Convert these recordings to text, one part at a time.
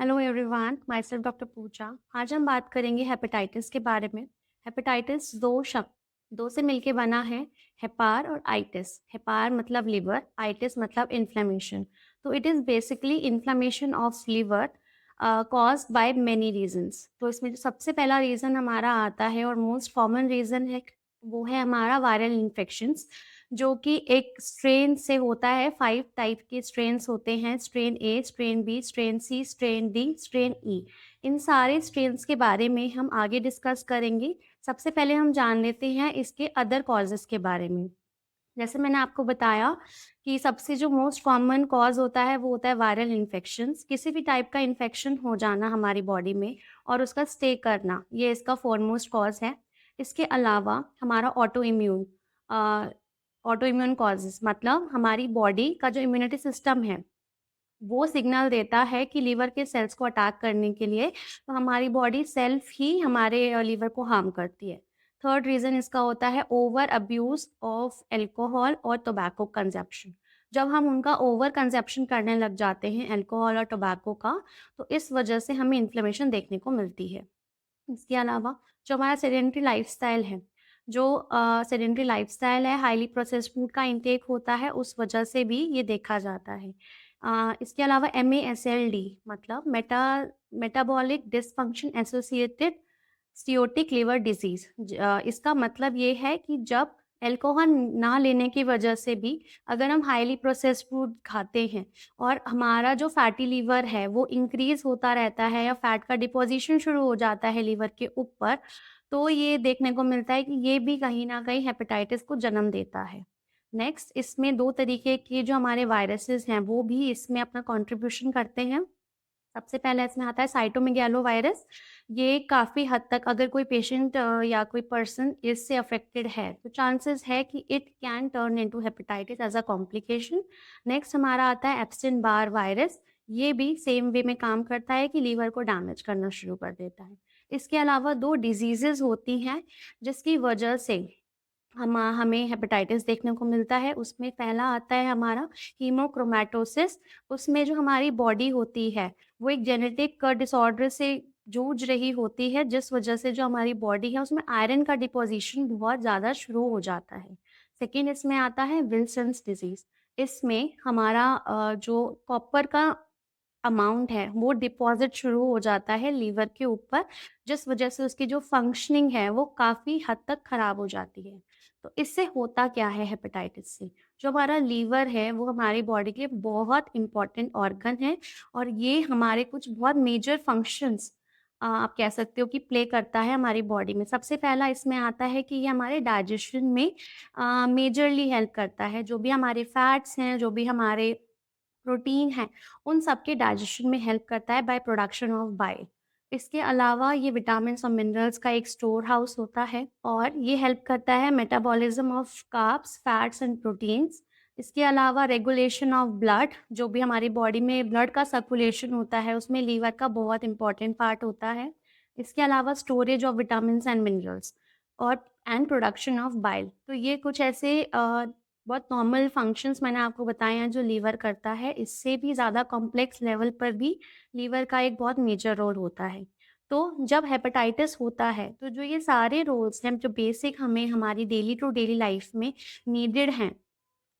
Hello everyone, myself doctor Pooja. आज हम बात करेंगे हेपेटाइटिस के बारे में। हेपेटाइटिस दो से मिलके बना है, हेपार और आइटिस। हेपार मतलब लिवर, आइटिस मतलब इन्फ्लेमेशन। तो it is basically inflammation of liver caused by many reasons. तो इसमें जो सबसे पहला रीज़न हमारा आता है और मोस्ट कॉमन रीज़न है, वो है हमारा वायरल इन्फेक्शंस, जो कि एक स्ट्रेन से होता है। 5 टाइप के स्ट्रेन्स होते हैं, स्ट्रेन ए, स्ट्रेन बी, स्ट्रेन सी, स्ट्रेन डी, स्ट्रेन ई। इन सारे स्ट्रेन्स के बारे में हम आगे डिस्कस करेंगे। सबसे पहले हम जान लेते हैं इसके अदर कॉजेज़ के बारे में। जैसे मैंने आपको बताया कि सबसे जो मोस्ट कॉमन कॉज़ होता है वो होता है वायरल इन्फेक्शंस। किसी भी टाइप का इन्फेक्शन हो जाना हमारी बॉडी में और उसका स्टे करना, ये इसका फॉरमोस्ट कॉज़ है। इसके अलावा हमारा ऑटो इम्यून कॉजेज़ मतलब हमारी बॉडी का जो इम्यूनिटी सिस्टम है, वो सिग्नल देता है कि लिवर के सेल्स को अटैक करने के लिए, तो हमारी बॉडी सेल्फ ही हमारे लिवर को हार्म करती है। थर्ड रीज़न इसका होता है ओवर अब्यूज़ ऑफ अल्कोहल और टोबैको कंज़प्शन। जब हम उनका ओवर कंज़प्शन करने लग जाते हैं अल्कोहल और टोबैको का, तो इस वजह से हमें इन्फ्लेमेशन देखने को मिलती है। इसके अलावा जो हमारा सेडेंटरी लाइफ़स्टाइल है, सेडेंटरी लाइफ़स्टाइल है, हाइली प्रोसेस्ड फूड का इंटेक होता है, उस वजह से भी ये देखा जाता है। इसके अलावा MASLD मतलब metabolic dysfunction associated steatotic liver disease. इसका मतलब ये है कि जब अल्कोहल ना लेने की वजह से भी अगर हम हाइली प्रोसेस्ड फूड खाते हैं और हमारा जो फैटी लिवर है वो इंक्रीज़ होता रहता है या फैट का डिपोज़िशन शुरू हो जाता है लिवर के ऊपर, तो ये देखने को मिलता है कि ये भी कहीं न कहीं हेपेटाइटिस को जन्म देता है। नेक्स्ट, इसमें 2 तरीके के जो हमारे वायरसेस हैं वो भी इसमें अपना कंट्रीब्यूशन करते हैं। सबसे पहले इसमें आता है साइटोमेगालो वायरस। ये काफ़ी हद तक अगर कोई पेशेंट या कोई पर्सन इससे अफ़ेक्टेड है, तो चांसेस है कि it can turn into hepatitis as a complication. Next हमारा आता है एप्स्टेन बार वायरस। ये भी सेम वे में काम करता है कि लीवर को डैमेज करना शुरू कर देता है। इसके अलावा 2 डिज़ीज़ेज़ होती हैं, जिसकी वजह से हमें हेपेटाइटिस देखने को मिलता है। उसमें पहला आता है हमारा हीमोक्रोमैटोसिस। उसमें जो हमारी बॉडी होती है, वो एक जेनेटिक डिसऑर्डर से जूझ रही होती है, जिस वजह से जो हमारी बॉडी है, उसमें आयरन का डिपोज़िशन बहुत ज़्यादा शुरू हो जाता है। सेकंड इसमें आता है विल्सन्स डिज़ीज़। इसमें हमारा जो कॉपर का अमाउंट है, वो डिपॉज़िट शुरू हो जाता है लीवर के ऊपर, जिस वजह से उसकी जो फंक्शनिंग है, वो काफ़ी हद तक खराब हो जाती है। तो इससे होता क्या है हेपेटाइटिस से? जो हमारा लीवर है, वो हमारी बॉडी के लिए बहुत इम्पोर्टेंट ऑर्गन है और ये हमारे कुछ बहुत मेजर फंक्शंस आप कह सकते हो कि प्ले करता है हमारी बॉडी में। सबसे पहला इसमें आता है कि ये हमारे डाइजेशन में मेजरली हेल्प करता है। जो भी हमारे फैट्स हैं, जो भी हमारे प्रोटीन है, उन सब के डाइजेशन में हेल्प करता है बाय प्रोडक्शन ऑफ बाइल। इसके अलावा ये विटामिन्स और मिनरल्स का एक स्टोर हाउस होता है और ये हेल्प करता है metabolism of carbs, fats and proteins. इसके अलावा रेगुलेशन ऑफ ब्लड, जो भी हमारी बॉडी में ब्लड का सर्कुलेशन होता है, उसमें लीवर का बहुत इंपॉर्टेंट पार्ट होता है। इसके अलावा storage of vitamins and minerals और एंड प्रोडक्शन ऑफ बाइल। तो ये कुछ ऐसे बहुत नॉर्मल फंक्शंस मैंने आपको बताए हैं जो लीवर करता है। इससे भी ज़्यादा कॉम्प्लेक्स लेवल पर भी लीवर का एक बहुत मेजर रोल होता है। तो जब हेपेटाइटिस होता है, तो जो ये सारे रोल्स हैं, जो बेसिक हमें हमारी डेली टू डेली लाइफ में नीडेड हैं,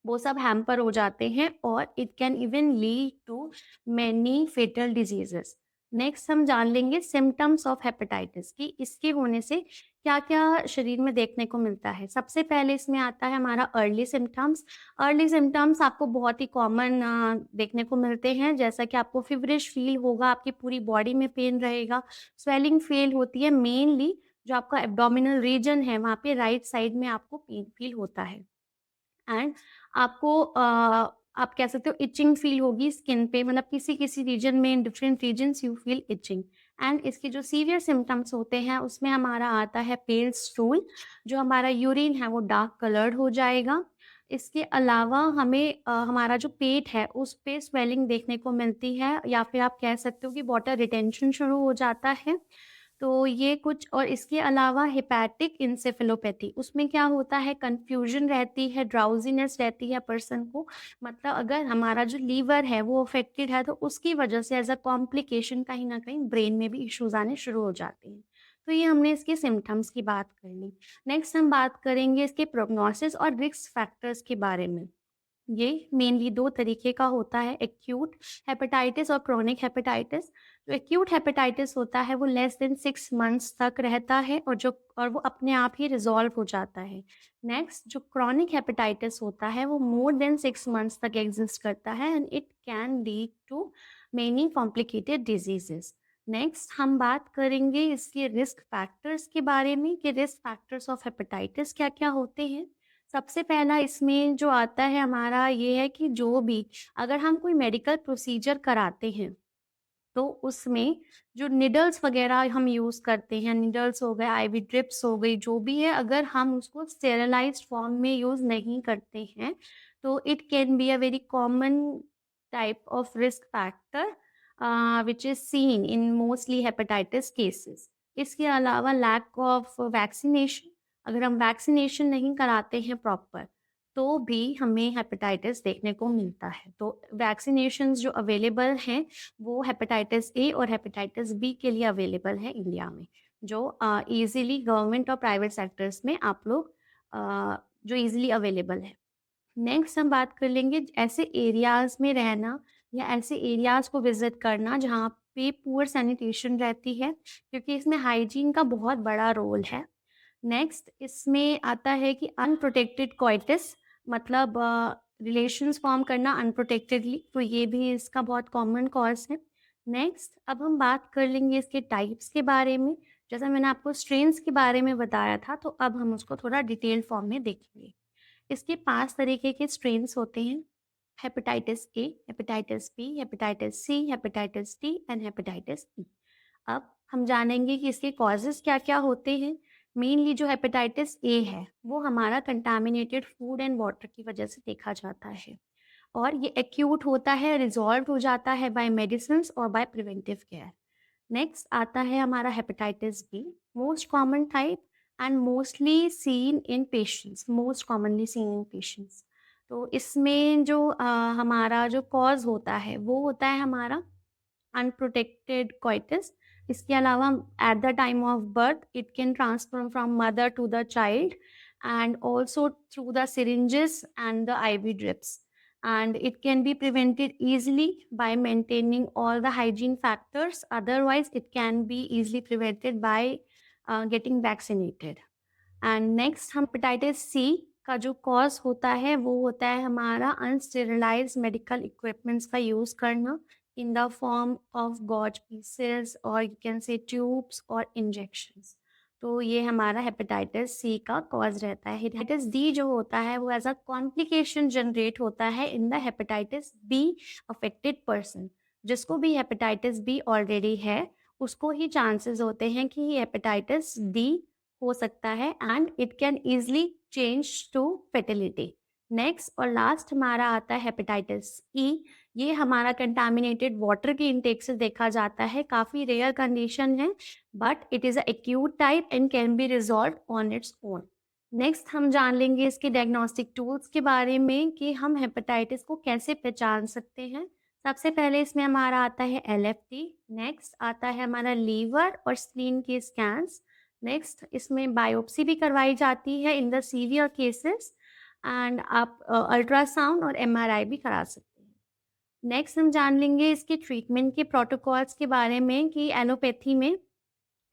वो सब हैम्पर हो जाते हैं और it can even lead to many fatal diseases. Next हम जान लेंगे सिम्टम्स ऑफ हेपेटाइटिस कि इसके होने से क्या-क्या शरीर में देखने को मिलता है। सबसे पहले इसमें आता है हमारा अर्ली सिम्टम्स। अर्ली सिम्टम्स आपको बहुत ही कॉमन देखने को मिलते हैं, जैसा कि आपको फीवरिश फील होगा, आपकी पूरी बॉडी में पेन रहेगा, स्वेलिंग फील होती है, मेनली जो आपका एब्डोमिनल रीजन है, वहाँ पे राइट साइड में आपको पेन फील होता है। एंड आपको आप कह सकते हो इचिंग फील होगी स्किन पे, मतलब किसी-किसी रीजन में, in different regions you feel itching. And इसके जो सीवियर सिम्पटम्स होते हैं, उसमें हमारा आता है पेल स्टूल, जो हमारा यूरिन है वो डार्क कलर्ड हो जाएगा। इसके अलावा हमें हमारा जो पेट है उस पे स्वेलिंग देखने को मिलती है या फिर आप कह सकते हो कि वाटर रिटेंशन शुरू हो जाता है। तो ये कुछ और इसके अलावा हेपेटिक इंसेफेलोपैथी, उसमें क्या होता है, कन्फ्यूजन रहती है, ड्राउज़ीनेस रहती है पर्सन को। मतलब अगर हमारा जो लीवर है वो अफेक्टेड है तो उसकी वजह से एज़ अ कॉम्प्लिकेशन कहीं न कहीं ब्रेन में भी इश्यूज़ आने शुरू हो जाते हैं। तो ये हमने इसके सिम्पटम्स की बात कर ली। नेक्स्ट हम बात करेंगे इसके प्रोग्नोसिस और रिस्क फैक्टर्स के बारे में। ये मेनली 2 तरीके का होता है, एक्यूट हेपेटाइटिस और क्रोनिक हेपेटाइटिस। जो एक्यूट हेपेटाइटिस होता है वो लेस देन 6 मंथ्स तक रहता है और वो अपने आप ही रिज़ॉल्व हो जाता है। नेक्स्ट जो क्रोनिक हेपेटाइटिस होता है वो मोर देन 6 मंथ्स तक एग्ज़िस्ट करता है and it can lead to many complicated diseases. Next हम बात करेंगे इसके रिस्क फैक्टर्स के बारे में कि रिस्क फैक्टर्स ऑफ हेपेटाइटिस क्या-क्या होते हैं। सबसे पहला इसमें जो आता है हमारा ये है कि जो भी अगर हम कोई मेडिकल प्रोसीजर कराते हैं, तो उसमें जो निडल्स वगैरह हम यूज़ करते हैं, निडल्स हो गए, आईवी ड्रिप्स हो गई, जो भी है, अगर हम उसको स्टेरिलाइज़्ड फॉर्म में यूज़ नहीं करते हैं, तो it can be a very common type of risk factor which is seen in mostly hepatitis cases. इसके अलावा लैक ऑफ वैक्सीनेशन, अगर हम वैक्सीनेशन नहीं कराते हैं प्रॉपर, तो भी हमें हेपेटाइटिस देखने को मिलता है। तो वैक्सीनेशंस जो अवेलेबल हैं वो हेपेटाइटिस ए और हेपेटाइटिस बी के लिए अवेलेबल है इंडिया में, जो ईज़िली गवर्नमेंट और प्राइवेट सेक्टर्स में आप लोग जो ईज़िली अवेलेबल है। नेक्स्ट हम बात कर लेंगे ऐसे एरियाज़ में रहना या ऐसे एरियाज़ को विज़िट करना जहाँ पे पुअर सैनिटेशन रहती है, क्योंकि इसमें हाइजीन का बहुत बड़ा रोल है। नेक्स्ट इसमें आता है कि अनप्रोटेक्टेड कोइटिस, मतलब रिलेशंस फॉर्म करना अनप्रोटेक्टेडली, तो ये भी इसका बहुत कॉमन कॉज़ है। नेक्स्ट अब हम बात कर लेंगे इसके टाइप्स के बारे में। जैसा मैंने आपको स्ट्रेन्स के बारे में बताया था, तो अब हम उसको थोड़ा डिटेल्ड फॉर्म में देखेंगे। इसके 5 तरीके के स्ट्रेन्स होते हैं, hepatitis A, hepatitis B, hepatitis C, hepatitis D and hepatitis E. अब हम जानेंगे कि इसके कॉजेज़ क्या-क्या होते हैं। मेनली जो हेपेटाइटिस ए है, वो हमारा कंटामिनेटेड फूड एंड वाटर की वजह से देखा जाता है और ये एक्यूट होता है, रिज़ॉल्व हो जाता है बाय मेडिसिन्स और बाय प्रिवेंटिव केयर। नेक्स्ट आता है हमारा hepatitis B, most common type and mostly seen in patients, most commonly seen in patients. तो इसमें जो हमारा जो कॉज़ होता है, वो होता है हमारा अनप्रोटेक्टेड कोइटिस। इसके अलावा at the time of birth it can transfer from mother to the child and also through the syringes and the IV drips, and it can be prevented easily by maintaining all the hygiene factors. Otherwise it can be easily prevented by getting vaccinated. And next हम hepatitis C का जो cause होता है वो होता है हमारा unsterilised medical equipments का यूज़ करना in the form of gauze pieces और यू कैन से ट्यूब्स और इंजेक्शंस। तो ये हमारा हेपेटाइटिस सी का कॉज रहता है। हेपेटाइटिस डी जो होता है वो एज अ कॉम्प्लिकेशन जनरेट होता है in the hepatitis be affected person. जिसको भी हेपेटाइटिस बी ऑलरेडी है उसको ही चांसेस होते हैं कि हेपेटाइटिस डी हो सकता है and it can easily change to fatality. Next और लास्ट हमारा आता है हेपेटाइटिस ई। ये हमारा कंटामिनेटेड वाटर के इंटेक से देखा जाता है, काफ़ी रेयर कंडीशन है but it is a acute type and can be resolve on its own. Next हम जान लेंगे इसके डायग्नोस्टिक टूल्स के बारे में कि हम हेपेटाइटिस को कैसे पहचान सकते हैं। सबसे पहले इसमें हमारा आता है एलएफटी, नेक्स्ट आता है हमारा लीवर और स्प्लीन के स्कैन्स, नेक्स्ट इसमें बायोप्सी भी करवाई जाती है in the severe cases and आप अल्ट्रासाउंड और एमआरआई भी करा सकते हैं। नेक्स्ट हम जान लेंगे इसके ट्रीटमेंट के प्रोटोकॉल्स के बारे में कि एलोपैथी में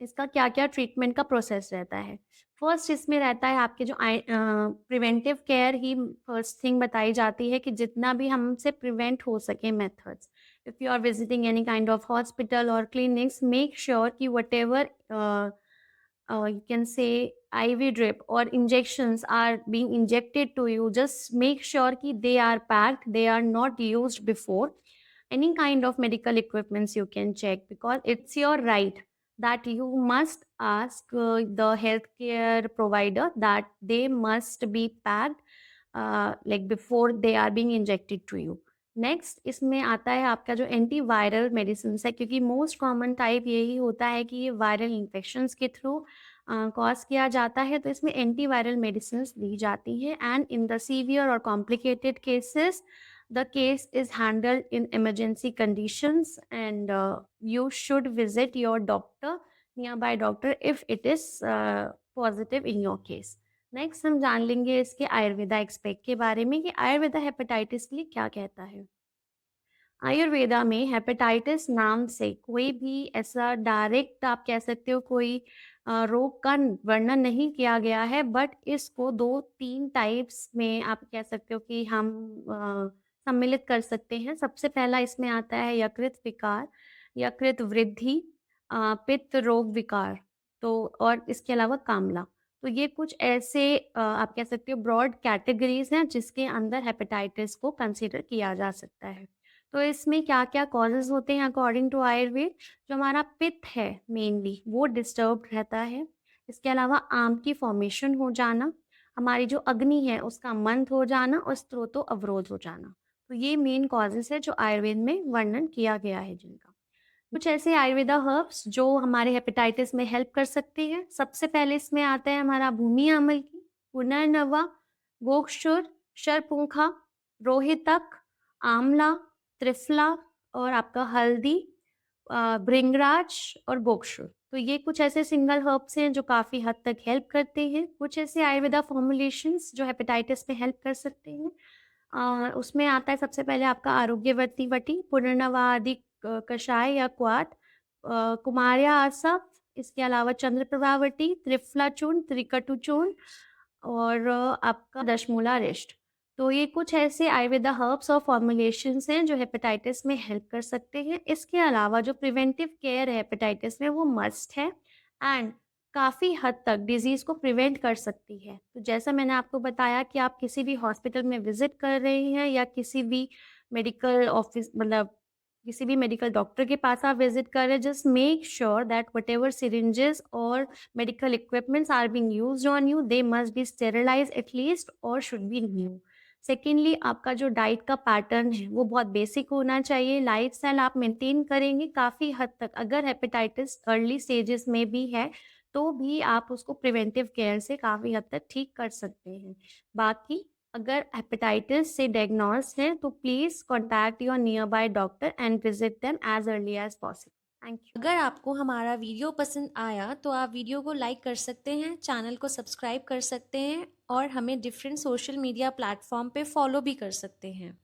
इसका क्या-क्या ट्रीटमेंट का प्रोसेस रहता है। फर्स्ट इसमें रहता है आपके जो प्रिवेंटिव केयर ही फर्स्ट थिंग बताई जाती है कि जितना भी हमसे प्रिवेंट हो सके methods. If you are visiting any kind of hospital और क्लिनिक्स, मेक श्योर कि whatever you can say IV drip or injections are being injected to you, just make sure ki they are packed, they are not used before. Any kind of medical equipments you can check because it's your right that you must ask the healthcare provider that they must be packed like before they are being injected to you. Next इसमें आता है आपका जो antiviral medicines है, क्योंकि most common type यही होता है कि ये वायरल इन्फेक्शंस के थ्रू कॉज़ किया जाता है, तो इसमें एंटीवायरल मेडिसिन्स दी जाती हैं। एंड इन द सीवियर और complicated cases the case is handled in emergency conditions and you should visit your doctor, nearby doctor, if it is positive in your case. Next हम जान लेंगे इसके Ayurveda expect के बारे में कि आयुर्वेदा हेपेटाइटिस के लिए क्या कहता है। आयुर्वेदा में हेपेटाइटिस नाम से कोई भी ऐसा डायरेक्ट आप कह सकते हो कोई रोग का वर्णन नहीं किया गया है, बट इसको 2-3 टाइप्स में आप कह सकते हो कि हम सम्मिलित कर सकते हैं। सबसे पहला इसमें आता है यकृत विकार, यकृत वृद्धि, पित्त रोग विकार, तो और इसके अलावा कामला। तो ये कुछ ऐसे आप कह सकते हो ब्रॉड कैटेगरीज़ हैं जिसके अंदर हेपेटाइटिस को कंसीडर किया जा सकता है। तो इसमें क्या-क्या कॉजेज़ होते हैं अकॉर्डिंग टू आयुर्वेद? जो हमारा पित्त है मेनली वो डिस्टर्ब्ड रहता है। इसके अलावा आंत की फॉर्मेशन हो जाना, हमारी जो अग्नि है उसका मंद हो जाना और स्त्रोतो अवरोध हो जाना। तो ये मेन कॉजेज़ है जो आयुर्वेद में वर्णन किया गया है जिनका। कुछ ऐसे आयुर्वेदा हर्ब्स जो हमारे हेपेटाइटिस में हेल्प कर सकते हैं। सबसे पहले इसमें आता है हमारा भूमि अमल की, पुनर्नवा, गोक्षुर, शरपुंखा, रोहितक, आंवला, त्रिफला और आपका हल्दी, भृंगराज और गोक्षुर। तो ये कुछ ऐसे सिंगल हर्ब्स हैं जो काफ़ी हद तक हेल्प करते हैं। कुछ ऐसे आयुर्वेदा फॉर्मुलेशंस जो हेपेटाइटिस में हेल्प कर सकते हैं। उसमें आता है सबसे पहले आपका आरोग्यवती वटी, पुनर्नवा आदि कषाय या क्वाथ, कुमार्या आसव, इसके अलावा चंद्रप्रभावटी, त्रिफला चूर्ण, त्रिकटु चूर्ण और आपका दशमूला रिष्ट। तो ये कुछ ऐसे आयुर्वेदा हर्ब्स और फॉर्मुलेशंस हैं जो हेपेटाइटिस में हेल्प कर सकते हैं। इसके अलावा जो प्रिवेंटिव केयर है हेपेटाइटिस में वो मस्ट है एंड काफ़ी हद तक डिज़ीज़ को प्रिवेंट कर सकती है। तो जैसा मैंने आपको बताया कि आप किसी भी हॉस्पिटल में विज़िट कर रहे हैं या किसी भी मेडिकल ऑफ़िस मतलब किसी भी मेडिकल डॉक्टर के पास आप विज़िट कर रहे हैं, just make sure that whatever syringes और medical equipments are being used on you, they must be sterilized at least or should be new. Secondly आपका जो डाइट का पैटर्न है वो बहुत बेसिक होना चाहिए। लाइफस्टाइल आप मेंटेन करेंगे काफ़ी हद तक, अगर हेपेटाइटिस अर्ली स्टेजेस में भी है तो भी आप उसको प्रिवेंटिव केयर से काफ़ी हद तक ठीक कर सकते हैं। बाकी अगर हेपेटाइटिस से डायग्नोस्ड है तो please contact your nearby doctor and visit them as early as possible. Thank you. अगर आपको हमारा वीडियो पसंद आया तो आप वीडियो को लाइक कर सकते हैं, चैनल को सब्सक्राइब कर सकते हैं और हमें डिफरेंट सोशल मीडिया प्लेटफॉर्म पे फॉलो भी कर सकते हैं।